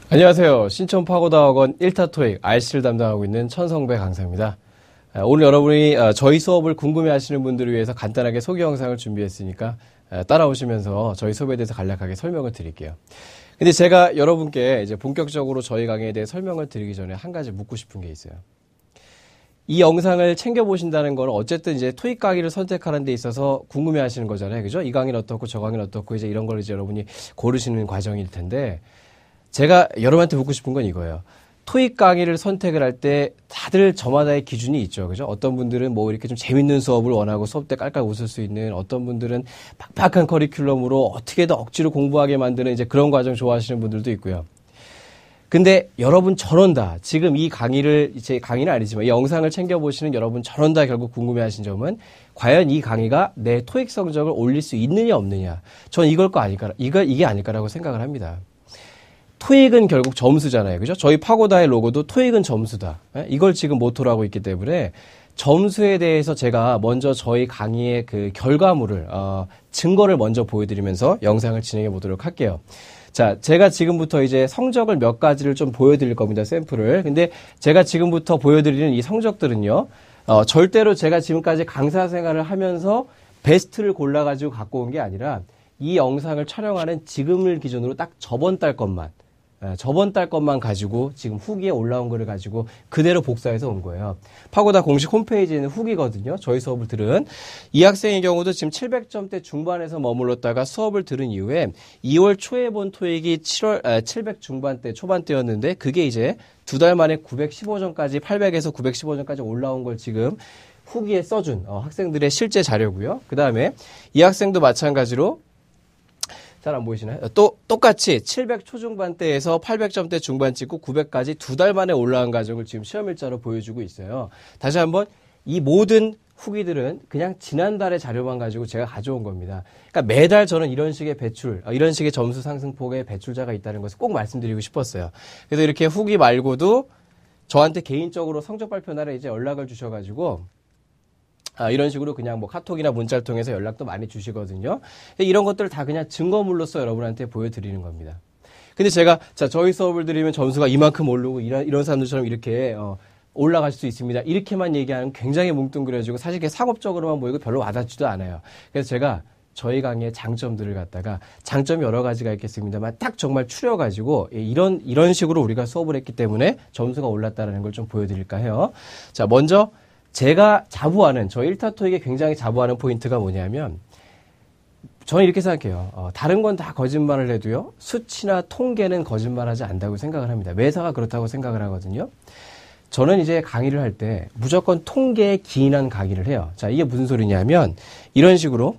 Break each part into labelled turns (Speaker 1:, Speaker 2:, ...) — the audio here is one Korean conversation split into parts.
Speaker 1: 안녕하세요. 신촌파고다학원 1타 토익 RC를 담당하고 있는 천성배 강사입니다. 오늘 여러분이 저희 수업을 궁금해하시는 분들을 위해서 간단하게 소개 영상을 준비했으니까 따라오시면서 저희 수업에 대해서 간략하게 설명을 드릴게요. 근데 제가 여러분께 이제 본격적으로 저희 강의에 대해 설명을 드리기 전에 한 가지 묻고 싶은 게 있어요. 이 영상을 챙겨보신다는 건 어쨌든 이제 토익 강의를 선택하는 데 있어서 궁금해 하시는 거잖아요. 그죠? 이 강의는 어떻고 저 강의는 어떻고 이제 이런 걸 이제 여러분이 고르시는 과정일 텐데 제가 여러분한테 묻고 싶은 건 이거예요. 토익 강의를 선택을 할 때 다들 저마다의 기준이 있죠. 그죠? 어떤 분들은 뭐 이렇게 좀 재밌는 수업을 원하고 수업 때 깔깔 웃을 수 있는, 어떤 분들은 팍팍한 커리큘럼으로 어떻게든 억지로 공부하게 만드는 이제 그런 과정 좋아하시는 분들도 있고요. 근데 여러분 전원 다 지금 이 강의를, 제 강의는 아니지만 이 영상을 챙겨보시는 여러분 전원 다 결국 궁금해하신 점은 과연 이 강의가 내 토익 성적을 올릴 수 있느냐 없느냐. 전 이게 아닐까라고 생각을 합니다. 토익은 결국 점수잖아요. 그죠? 저희 파고다의 로고도 토익은 점수다. 이걸 지금 모토로 하고 있기 때문에 점수에 대해서 제가 먼저 저희 강의의 그 결과물을, 증거를 먼저 보여드리면서 영상을 진행해 보도록 할게요. 자, 제가 지금부터 이제 성적을 몇 가지를 좀 보여드릴 겁니다. 샘플을. 근데 제가 지금부터 보여드리는 이 성적들은요, 절대로 제가 지금까지 강사 생활을 하면서 베스트를 골라가지고 갖고 온 게 아니라 이 영상을 촬영하는 지금을 기준으로 딱 저번 달 것만 가지고 지금 후기에 올라온 거를 가지고 그대로 복사해서 온 거예요. 파고다 공식 홈페이지에 있는 후기거든요. 저희 수업을 들은. 이 학생의 경우도 지금 700점대 중반에서 머물렀다가 수업을 들은 이후에 2월 초에 본 토익이 700 중반대, 초반대였는데 그게 이제 두 달 만에 915점까지, 800에서 915점까지 올라온 걸 지금 후기에 써준 학생들의 실제 자료고요. 그 다음에 이 학생도 마찬가지로 잘 안 보이시나요? 똑같이 700 초중반대에서 800점대 중반 찍고 900까지 두 달 만에 올라간 과정을 지금 시험일자로 보여주고 있어요. 다시 한번 이 모든 후기들은 그냥 지난달의 자료만 가지고 제가 가져온 겁니다. 그러니까 매달 저는 이런 식의 배출, 이런 식의 점수 상승폭의 배출자가 있다는 것을 꼭 말씀드리고 싶었어요. 그래서 이렇게 후기 말고도 저한테 개인적으로 성적 발표 날에 이제 연락을 주셔가지고 이런 식으로 그냥 뭐 카톡이나 문자를 통해서 연락도 많이 주시거든요. 이런 것들을 다 그냥 증거물로서 여러분한테 보여드리는 겁니다. 근데 제가, 저희 수업을 들으면 점수가 이만큼 오르고 이런 사람들처럼 이렇게, 올라갈 수 있습니다. 이렇게만 얘기하면 굉장히 뭉뚱그려지고 사실 그게 상업적으로만 보이고 별로 와닿지도 않아요. 그래서 제가 저희 강의의 장점들을 갖다가 장점이 여러 가지가 있겠습니다만 딱 정말 추려가지고 이런 식으로 우리가 수업을 했기 때문에 점수가 올랐다는 걸 좀 보여드릴까 해요. 자, 먼저 제가 자부하는, 저 1타 토익에 굉장히 자부하는 포인트가 뭐냐면, 저는 이렇게 생각해요. 다른 건 다 거짓말을 해도요, 수치나 통계는 거짓말하지 않는다고 생각을 합니다. 매사가 그렇다고 생각을 하거든요. 저는 이제 강의를 할 때 무조건 통계에 기인한 강의를 해요. 자, 이게 무슨 소리냐면, 이런 식으로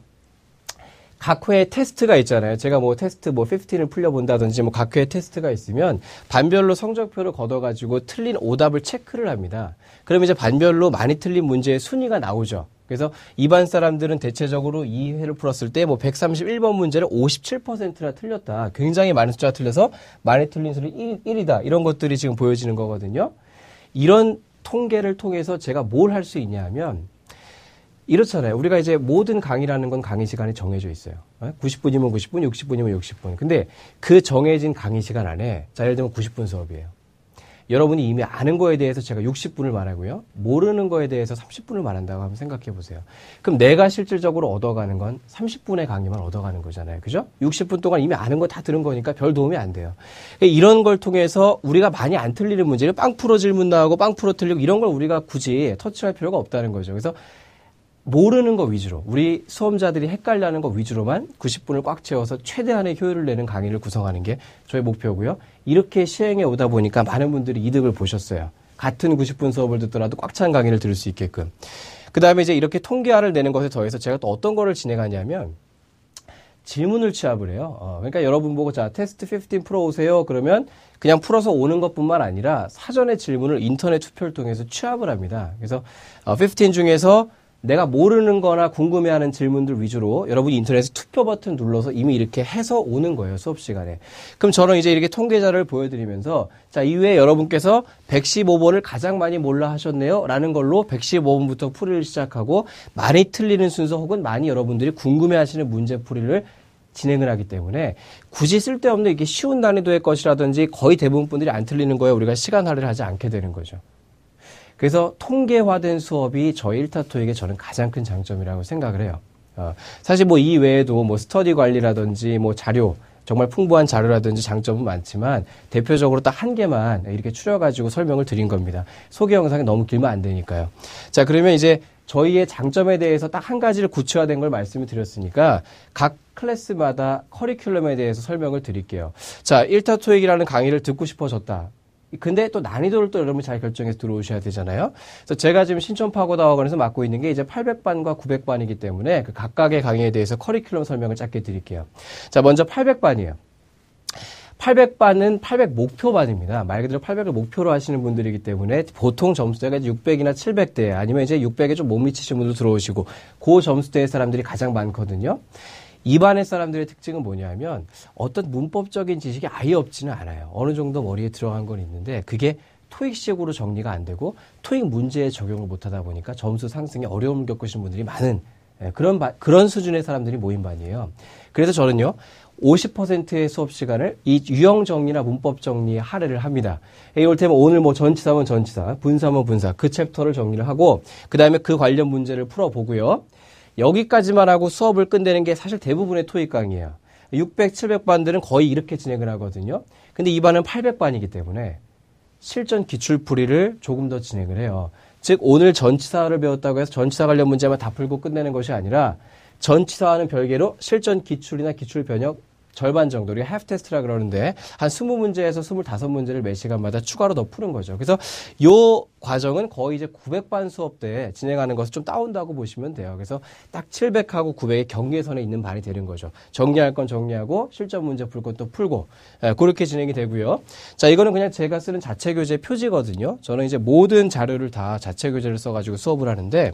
Speaker 1: 각 회에 테스트가 있잖아요. 제가 뭐 테스트 15을 풀려본다든지 각 회에 테스트가 있으면 반별로 성적표를 걷어가지고 틀린 오답을 체크를 합니다. 그러면 이제 반별로 많이 틀린 문제의 순위가 나오죠. 그래서 일반 사람들은 대체적으로 이 회를 풀었을 때 131번 문제를 57%나 틀렸다. 굉장히 많은 숫자가 틀려서 많이 틀린 수는 1이다. 이런 것들이 지금 보여지는 거거든요. 이런 통계를 통해서 제가 뭘 할 수 있냐 하면 이렇잖아요. 우리가 이제 모든 강의라는 건 강의 시간이 정해져 있어요. 90분이면 90분, 60분이면 60분. 근데 그 정해진 강의 시간 안에, 예를 들면 90분 수업이에요. 여러분이 이미 아는 거에 대해서 제가 60분을 말하고요. 모르는 거에 대해서 30분을 말한다고 한번 생각해 보세요. 그럼 내가 실질적으로 얻어가는 건 30분의 강의만 얻어가는 거잖아요. 그죠? 60분 동안 이미 아는 거 다 들은 거니까 별 도움이 안 돼요. 이런 걸 통해서 우리가 많이 안 틀리는 문제를 빵 풀어 질문 나오고 빵 풀어 틀리고 이런 걸 우리가 굳이 터치할 필요가 없다는 거죠. 그래서 모르는 거 위주로, 우리 수험자들이 헷갈려하는 거 위주로만 90분을 꽉 채워서 최대한의 효율을 내는 강의를 구성하는 게 저의 목표고요. 이렇게 시행해 오다 보니까 많은 분들이 이득을 보셨어요. 같은 90분 수업을 듣더라도 꽉 찬 강의를 들을 수 있게끔. 그 다음에 이제 이렇게 통계화를 내는 것에 더해서 제가 또 어떤 거를 진행하냐면 질문을 취합을 해요. 그러니까 여러분 보고 테스트 15 풀어오세요. 그러면 그냥 풀어서 오는 것뿐만 아니라 사전의 질문을 인터넷 투표를 통해서 취합을 합니다. 그래서 15 중에서 내가 모르는 거나 궁금해하는 질문들 위주로 여러분이 인터넷에 투표 버튼 눌러서 이미 이렇게 해서 오는 거예요. 수업 시간에. 그럼 저는 이제 이렇게 통계 자료를 보여드리면서 이후에 여러분께서 115번을 가장 많이 몰라 하셨네요. 라는 걸로 115번부터 풀이를 시작하고 많이 틀리는 순서 혹은 많이 여러분들이 궁금해하시는 문제 풀이를 진행을 하기 때문에 굳이 쓸데없는 이게 쉬운 난이도의 것이라든지 거의 대부분 분들이 안 틀리는 거에 우리가 시간 할애를 하지 않게 되는 거죠. 그래서 통계화된 수업이 저희 1타 토익의 저는 가장 큰 장점이라고 생각을 해요. 사실 뭐 이 외에도 뭐 스터디 관리라든지 뭐 자료, 정말 풍부한 자료라든지 장점은 많지만 대표적으로 딱 한 개만 이렇게 추려가지고 설명을 드린 겁니다. 소개 영상이 너무 길면 안 되니까요. 자, 그러면 이제 저희의 장점에 대해서 딱 한 가지를 구체화된 걸 말씀을 드렸으니까 각 클래스마다 커리큘럼에 대해서 설명을 드릴게요. 자, 1타 토익이라는 강의를 듣고 싶어졌다. 근데 또 난이도를 또 여러분이 잘 결정해서 들어오셔야 되잖아요. 그래서 제가 지금 신촌파고다학원에서 맡고 있는 게 이제 800반과 900반이기 때문에 그 각각의 강의에 대해서 커리큘럼 설명을 짧게 드릴게요. 자, 먼저 800반이에요. 800반은 800 목표반입니다. 말 그대로 800을 목표로 하시는 분들이기 때문에 보통 점수대가 600이나 700대 아니면 이제 600에 좀 못 미치시는 분도 들어오시고 그 점수대의 사람들이 가장 많거든요. 이 반의 사람들의 특징은 뭐냐면 어떤 문법적인 지식이 아예 없지는 않아요. 어느 정도 머리에 들어간 건 있는데 그게 토익식으로 정리가 안 되고 토익 문제에 적용을 못하다 보니까 점수 상승에 어려움을 겪으신 분들이 많은 그런 수준의 사람들이 모인 반이에요. 그래서 저는요. 50%의 수업 시간을 이 유형 정리나 문법 정리에 할애를 합니다. 이를테면 오늘 뭐 전치사면 전치사, 분사면 분사 그 챕터를 정리를 하고 그 다음에 그 관련 문제를 풀어보고요. 여기까지만 하고 수업을 끝내는 게 사실 대부분의 토익 강의예요. 600, 700반들은 거의 이렇게 진행을 하거든요. 근데 이 반은 800반이기 때문에 실전 기출풀이를 조금 더 진행을 해요. 즉 오늘 전치사를 배웠다고 해서 전치사 관련 문제만 다 풀고 끝내는 것이 아니라 전치사와는 별개로 실전 기출이나 기출 변형 절반 정도, 우리가 half test라 그러는데 한 20문제에서 25문제를 매 시간마다 추가로 더 푸는 거죠. 그래서 요 과정은 거의 이제 900반 수업 때 진행하는 것을 좀 따온다고 보시면 돼요. 그래서 딱 700하고 900의 경계선에 있는 반이 되는 거죠. 정리할 건 정리하고 실전 문제 풀 건 또 풀고 그렇게 진행이 되고요. 자, 이거는 그냥 제가 쓰는 자체 교재 표지거든요. 저는 이제 모든 자료를 다 자체 교재를 써가지고 수업을 하는데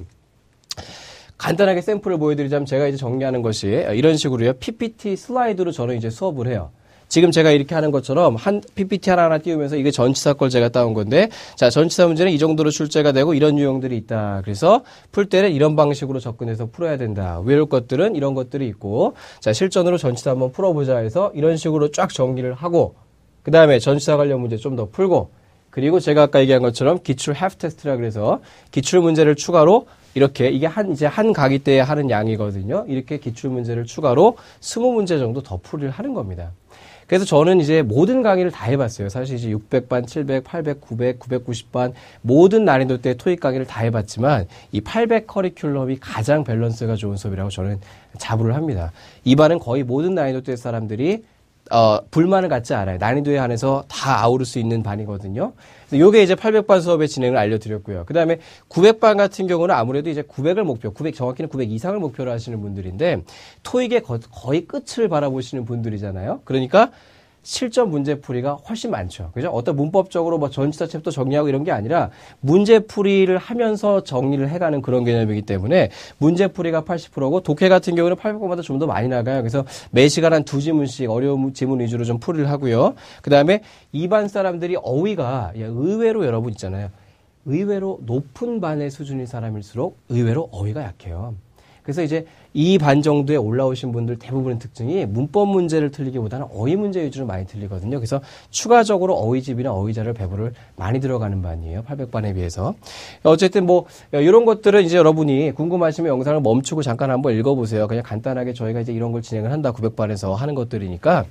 Speaker 1: 간단하게 샘플을 보여드리자면 제가 이제 정리하는 것이 이런 식으로요. PPT 슬라이드로 저는 이제 수업을 해요. 지금 제가 이렇게 하는 것처럼 한 PPT 하나하나 띄우면서 이게 전치사 걸 제가 따온 건데 자, 전치사 문제는 이 정도로 출제가 되고 이런 유형들이 있다. 그래서 풀 때는 이런 방식으로 접근해서 풀어야 된다. 외울 것들은 이런 것들이 있고 자, 실전으로 전치사 한번 풀어보자 해서 이런 식으로 쫙 정리를 하고 그 다음에 전치사 관련 문제 좀 더 풀고 그리고 제가 아까 얘기한 것처럼 기출 half test라 그래서 기출 문제를 추가로 이렇게 이게 이제 한 강의 때 하는 양이거든요. 이렇게 기출 문제를 추가로 20문제 정도 더 풀이를 하는 겁니다. 그래서 저는 이제 모든 강의를 다 해봤어요. 사실 이제 600반, 700, 800, 900, 990반 모든 난이도 때 토익 강의를 다 해봤지만 이 800 커리큘럼이 가장 밸런스가 좋은 수업이라고 저는 자부를 합니다. 이 반은 거의 모든 난이도 때 사람들이 불만을 갖지 않아요. 난이도에 한해서 다 아우를 수 있는 반이거든요. 요게 이제 800반 수업의 진행을 알려드렸고요. 그 다음에 900반 같은 경우는 아무래도 이제 900을 목표, 900, 정확히는 900 이상을 목표로 하시는 분들인데, 토익의 거의 끝을 바라보시는 분들이잖아요. 그러니까, 실전 문제풀이가 훨씬 많죠. 그죠? 어떤 문법적으로 뭐 전치사 챕터 정리하고 이런 게 아니라 문제풀이를 하면서 정리를 해가는 그런 개념이기 때문에 문제풀이가 80%고 독해 같은 경우는 800번보다 좀 더 많이 나가요. 그래서 매 시간 한 2지문씩 어려운 지문 위주로 좀 풀이를 하고요. 그 다음에 이반 사람들이 어휘가 의외로 여러분 있잖아요. 의외로 높은 반의 수준인 사람일수록 의외로 어휘가 약해요. 그래서 이제 이 반 정도에 올라오신 분들 대부분의 특징이 문법 문제를 틀리기보다는 어휘 문제 위주로 많이 틀리거든요. 그래서 추가적으로 어휘집이나 어휘자료 배부를 많이 들어가는 반이에요. 800반에 비해서. 어쨌든 뭐 이런 것들은 이제 여러분이 궁금하시면 영상을 멈추고 잠깐 한번 읽어보세요. 그냥 간단하게 저희가 이제 이런 걸 진행을 한다. 900반에서 하는 것들이니까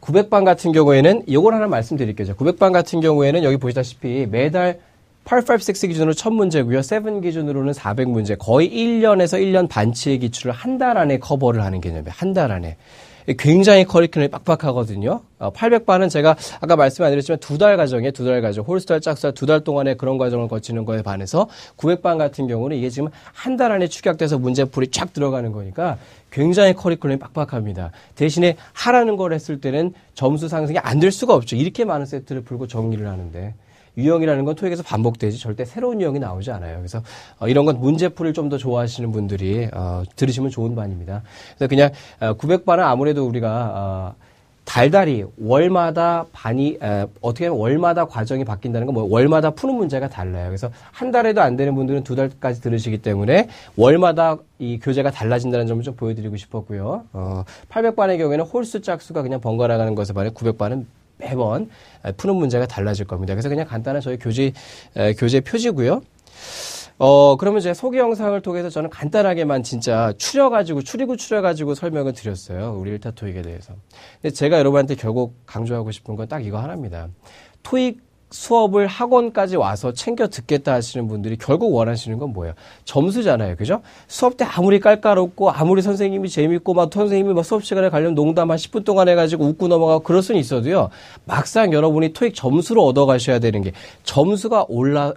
Speaker 1: 900반 같은 경우에는 이걸 하나 말씀드릴게요. 900반 같은 경우에는 여기 보시다시피 매달 856 기준으로 1000문제고요. 7 기준으로는 400문제. 거의 1년에서 1년 반치의 기출을 한 달 안에 커버를 하는 개념이에요. 한 달 안에. 굉장히 커리큘럼이 빡빡하거든요. 800반은 제가 아까 말씀 안 드렸지만 2달 과정이에요. 2달 과정. 홀수달, 짝수달 2달 동안에 그런 과정을 거치는 거에 반해서 900반 같은 경우는 이게 지금 한 달 안에 축약돼서 문제풀이 쫙 들어가는 거니까 굉장히 커리큘럼이 빡빡합니다. 대신에 하라는 걸 했을 때는 점수 상승이 안 될 수가 없죠. 이렇게 많은 세트를 풀고 정리를 하는데. 유형이라는 건 토익에서 반복되지 절대 새로운 유형이 나오지 않아요. 그래서 이런 건 문제풀이를 좀 더 좋아하시는 분들이 들으시면 좋은 반입니다. 그래서 그냥 900반은 아무래도 우리가 달달이 월마다 어떻게 하면 월마다 과정이 바뀐다는 건 뭐 월마다 푸는 문제가 달라요. 그래서 한 달에도 안 되는 분들은 두 달까지 들으시기 때문에 월마다 이 교재가 달라진다는 점을 좀 보여드리고 싶었고요. 800반의 경우에는 홀수 짝수가 그냥 번갈아 가는 것에 반해 900반은 매번 푸는 문제가 달라질 겁니다. 그래서 그냥 간단한 저희 교재 표지고요. 그러면 이제 소개 영상을 통해서 저는 간단하게만 진짜 추려가지고 설명을 드렸어요. 우리 1타 토익에 대해서. 근데 제가 여러분한테 결국 강조하고 싶은 건 딱 이거 하나입니다. 토익 수업을 학원까지 와서 챙겨 듣겠다 하시는 분들이 결국 원하시는 건 뭐예요? 점수잖아요. 그죠? 수업 때 아무리 깔깔없고 아무리 선생님이 재밌고 막 선생님이 막 수업 시간에 관련 농담 한 10분 동안 해가지고 웃고 넘어가고 그럴 수는 있어도요. 막상 여러분이 토익 점수를 얻어가셔야 되는 게 점수가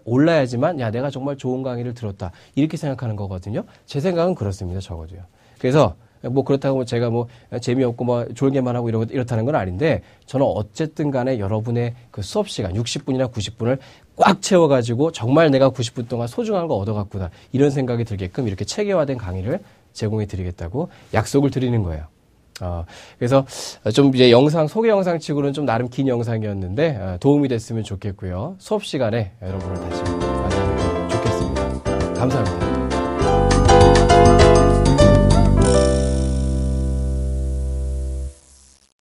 Speaker 1: 올라야지만 야 내가 정말 좋은 강의를 들었다. 이렇게 생각하는 거거든요. 제 생각은 그렇습니다. 적어도요. 그래서 뭐 그렇다고 제가 뭐 재미없고 뭐 졸게만 하고 이렇다는 건 아닌데 저는 어쨌든 간에 여러분의 그 수업 시간 60분이나 90분을 꽉 채워가지고 정말 내가 90분 동안 소중한 거 얻어갔구나 이런 생각이 들게끔 이렇게 체계화된 강의를 제공해 드리겠다고 약속을 드리는 거예요. 그래서 좀 이제 소개 영상 치고는 좀 나름 긴 영상이었는데 도움이 됐으면 좋겠고요. 수업 시간에 여러분을 다시 만나면 좋겠습니다. 감사합니다.